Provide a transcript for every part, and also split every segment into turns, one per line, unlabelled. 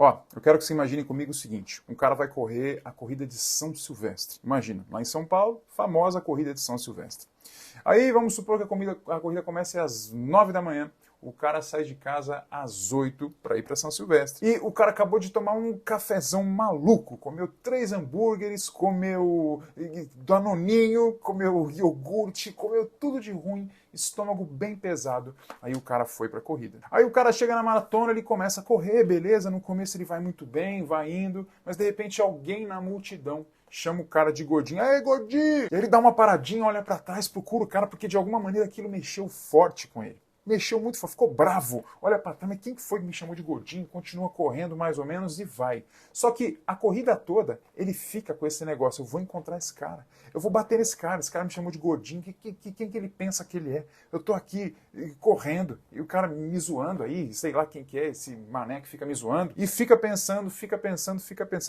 Ó, eu quero que você imagine comigo o seguinte, um cara vai correr a corrida de São Silvestre. Imagina, lá em São Paulo, famosa corrida de São Silvestre. Aí vamos supor que a corrida comece às 9 da manhã, o cara sai de casa às 8 para ir para São Silvestre. E o cara acabou de tomar um cafezão maluco, comeu 3 hambúrgueres, comeu danoninho, comeu iogurte, comeu tudo de ruim, estômago bem pesado. Aí o cara foi para a corrida. Aí o cara chega na maratona, ele começa a correr, beleza, no começo ele vai muito bem, vai indo, mas de repente alguém na multidão chama o cara de gordinho. Aí, gordinho! E ele dá uma paradinha, olha para trás, procura o cara, porque de alguma maneira aquilo mexeu forte com ele. Mexeu muito, ficou bravo. Olha para trás, mas quem foi que me chamou de gordinho? Continua correndo mais ou menos e vai. Só que a corrida toda, ele fica com esse negócio. Eu vou encontrar esse cara. Eu vou bater nesse cara. Esse cara me chamou de gordinho. Quem que ele pensa que ele é? Eu tô aqui correndo e o cara me zoando aí. Sei lá quem que é esse mané que fica me zoando. E fica pensando,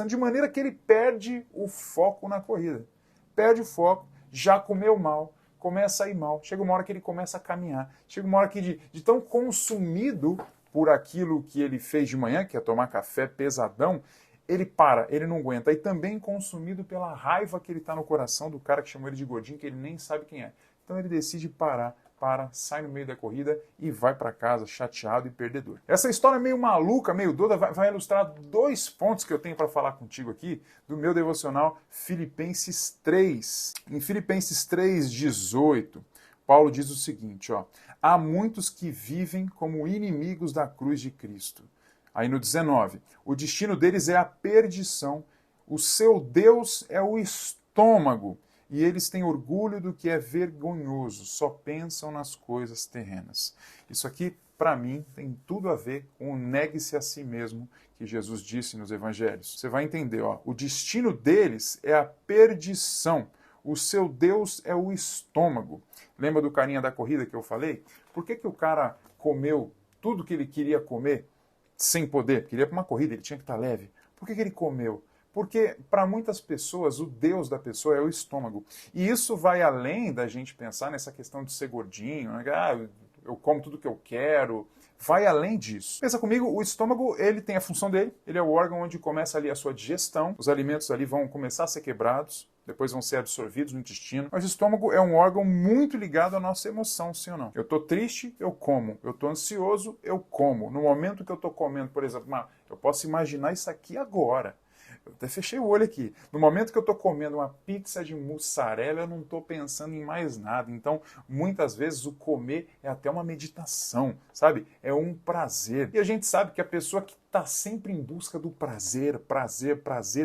de maneira que ele perde o foco na corrida. Perde o foco, já comeu mal. Começa a ir mal. Chega uma hora que ele começa a caminhar. Chega uma hora que de tão consumido por aquilo que ele fez de manhã, que é tomar café pesadão, ele para, ele não aguenta. E também consumido pela raiva que ele está no coração do cara que chamou ele de gordinho, que ele nem sabe quem é. Então ele decide parar, sai no meio da corrida e vai para casa chateado e perdedor. Essa história meio maluca, meio doida, vai ilustrar 2 pontos que eu tenho para falar contigo aqui do meu devocional Filipenses 3. Em Filipenses 3:18, Paulo diz o seguinte, ó: há muitos que vivem como inimigos da cruz de Cristo. Aí no 19, o destino deles é a perdição, o seu Deus é o estômago, e eles têm orgulho do que é vergonhoso, só pensam nas coisas terrenas. Isso aqui, para mim, tem tudo a ver com o negue-se a si mesmo que Jesus disse nos evangelhos. Você vai entender, ó, o destino deles é a perdição, o seu Deus é o estômago. Lembra do carinha da corrida que eu falei? Por que o cara comeu tudo que ele queria comer sem poder? Queria para uma corrida, ele tinha que estar leve. Por que ele comeu? Porque, para muitas pessoas, o Deus da pessoa é o estômago. E isso vai além da gente pensar nessa questão de ser gordinho, né? Eu como tudo que eu quero. Vai além disso. Pensa comigo, o estômago, ele tem a função dele, ele é o órgão onde começa ali a sua digestão, os alimentos ali vão começar a ser quebrados, depois vão ser absorvidos no intestino. Mas o estômago é um órgão muito ligado à nossa emoção, sim ou não? Eu tô triste, eu como. Eu tô ansioso, eu como. No momento que eu tô comendo, por exemplo, eu posso imaginar isso aqui agora. Eu até fechei o olho aqui. No momento que eu estou comendo uma pizza de mussarela, eu não estou pensando em mais nada. Então, muitas vezes, o comer é até uma meditação, sabe? É um prazer. E a gente sabe que a pessoa que está sempre em busca do prazer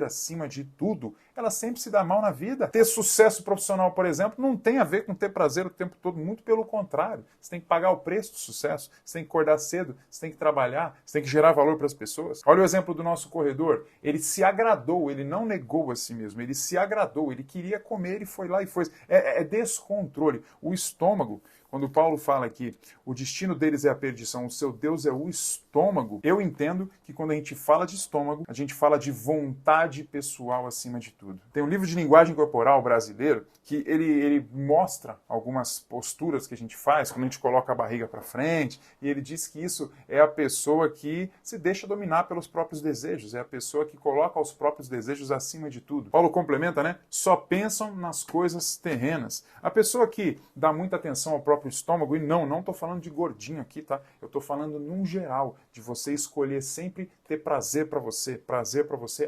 acima de tudo, ela sempre se dá mal na vida. Ter sucesso profissional, por exemplo, não tem a ver com ter prazer o tempo todo, muito pelo contrário. Você tem que pagar o preço do sucesso, você tem que acordar cedo, você tem que trabalhar, você tem que gerar valor para as pessoas. Olha o exemplo do nosso corredor. Ele se agradou, ele não negou a si mesmo, ele se agradou, ele queria comer, ele foi lá e foi. É descontrole. O estômago, quando Paulo fala que o destino deles é a perdição, o seu Deus é o estômago, eu entendo que quando a gente fala de estômago, a gente fala de vontade pessoal acima de tudo. Tem um livro de linguagem corporal brasileiro que ele mostra algumas posturas que a gente faz quando a gente coloca a barriga para frente, e ele diz que isso é a pessoa que se deixa dominar pelos próprios desejos, é a pessoa que coloca os próprios desejos acima de tudo. Paulo complementa, né? Só pensam nas coisas terrenas. A pessoa que dá muita atenção ao próprio estômago, e não estou falando de gordinho aqui, tá? Eu estou falando num geral, de você escolher sempre ter prazer para você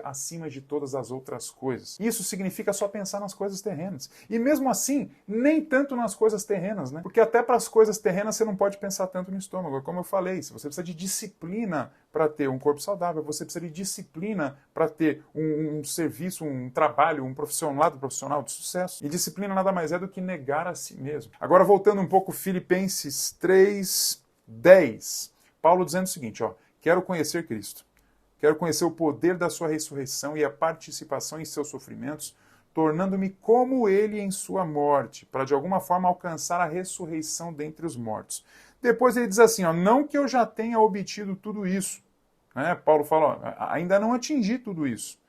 acima de todas as outras coisas. Isso significa só pensar nas coisas terrenas. E mesmo assim, nem tanto nas coisas terrenas, né? Porque até para as coisas terrenas você não pode pensar tanto no estômago. Como eu falei, se você precisa de disciplina para ter um corpo saudável, você precisa de disciplina para ter um serviço, um trabalho, um profissional de sucesso. E disciplina nada mais é do que negar a si mesmo. Agora, voltando um pouco, Filipenses 3:10. Paulo dizendo o seguinte, ó: quero conhecer Cristo. Quero conhecer o poder da sua ressurreição e a participação em seus sofrimentos, tornando-me como ele em sua morte, para de alguma forma alcançar a ressurreição dentre os mortos. Depois ele diz assim, ó: não que eu já tenha obtido tudo isso. Né? Paulo fala, ó, ainda não atingi tudo isso.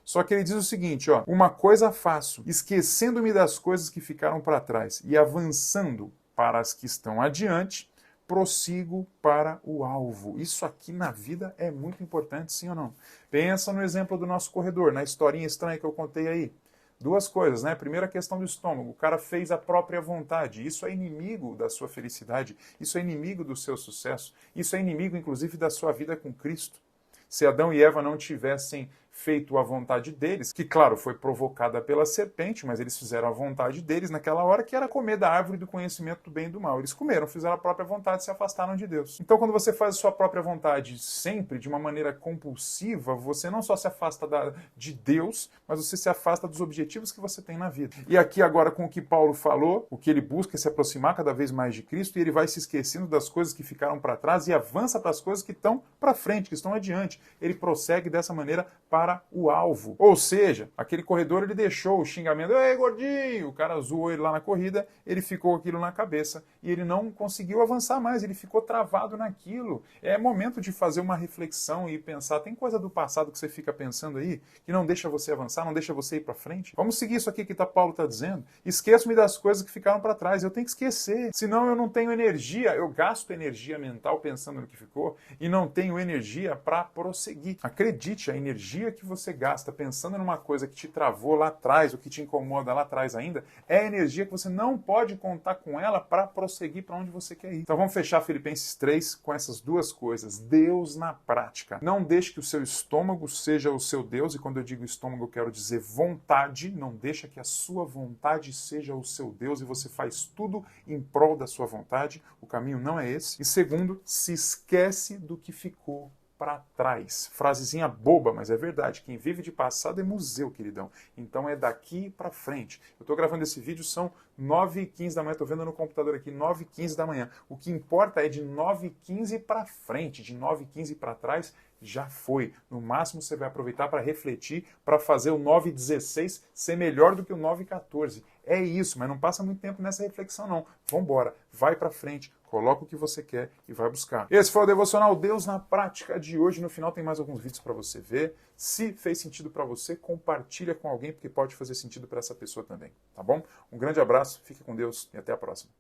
Só que ele diz o seguinte, ó: uma coisa faço, esquecendo-me das coisas que ficaram para trás e avançando para as que estão adiante, prossigo para o alvo. Isso aqui na vida é muito importante, sim ou não? Pensa no exemplo do nosso corredor, na historinha estranha que eu contei aí. Duas coisas, né? Primeira, a questão do estômago. O cara fez a própria vontade. Isso é inimigo da sua felicidade. Isso é inimigo do seu sucesso. Isso é inimigo, inclusive, da sua vida com Cristo. Se Adão e Eva não tivessem feito a vontade deles, que claro, foi provocada pela serpente, mas eles fizeram a vontade deles naquela hora, que era comer da árvore do conhecimento do bem e do mal. Eles comeram, fizeram a própria vontade e se afastaram de Deus. Então, quando você faz a sua própria vontade sempre, de uma maneira compulsiva, você não só se afasta de Deus, mas você se afasta dos objetivos que você tem na vida. E aqui agora, com o que Paulo falou, o que ele busca é se aproximar cada vez mais de Cristo, e ele vai se esquecendo das coisas que ficaram para trás e avança para as coisas que estão para frente, que estão adiante. Ele prossegue dessa maneira para o alvo. Ou seja, aquele corredor, ele deixou o xingamento, ei, gordinho, o cara zoou ele lá na corrida, ele ficou com aquilo na cabeça e ele não conseguiu avançar mais, ele ficou travado naquilo. É momento de fazer uma reflexão e pensar, tem coisa do passado que você fica pensando aí, que não deixa você avançar, não deixa você ir para frente? Vamos seguir isso aqui que Paulo está dizendo. Esqueço-me das coisas que ficaram para trás, eu tenho que esquecer, senão eu não tenho energia, eu gasto energia mental pensando no que ficou e não tenho energia para prosseguir. Acredite, a energia que você gasta pensando numa coisa que te travou lá atrás, ou que te incomoda lá atrás ainda, é energia que você não pode contar com ela para prosseguir para onde você quer ir. Então vamos fechar Filipenses 3 com essas duas coisas. Deus na prática. Não deixe que o seu estômago seja o seu Deus, e quando eu digo estômago eu quero dizer vontade. Não deixa que a sua vontade seja o seu Deus e você faz tudo em prol da sua vontade. O caminho não é esse. E segundo, se esquece do que ficou para trás. Frasezinha boba, mas é verdade. Quem vive de passado é museu, queridão. Então é daqui para frente. Eu estou gravando esse vídeo, são 9h15 da manhã. Estou vendo no computador aqui, 9h15 da manhã. O que importa é de 9h15 para frente. De 9h15 para trás, já foi. No máximo você vai aproveitar para refletir, para fazer o 9h16 ser melhor do que o 9h14. É isso, mas não passa muito tempo nessa reflexão não. Vambora, vai para frente, coloca o que você quer e vai buscar. Esse foi o Devocional Deus na Prática de hoje. No final tem mais alguns vídeos para você ver. Se fez sentido para você, compartilha com alguém, porque pode fazer sentido para essa pessoa também, tá bom? Um grande abraço, fique com Deus e até a próxima.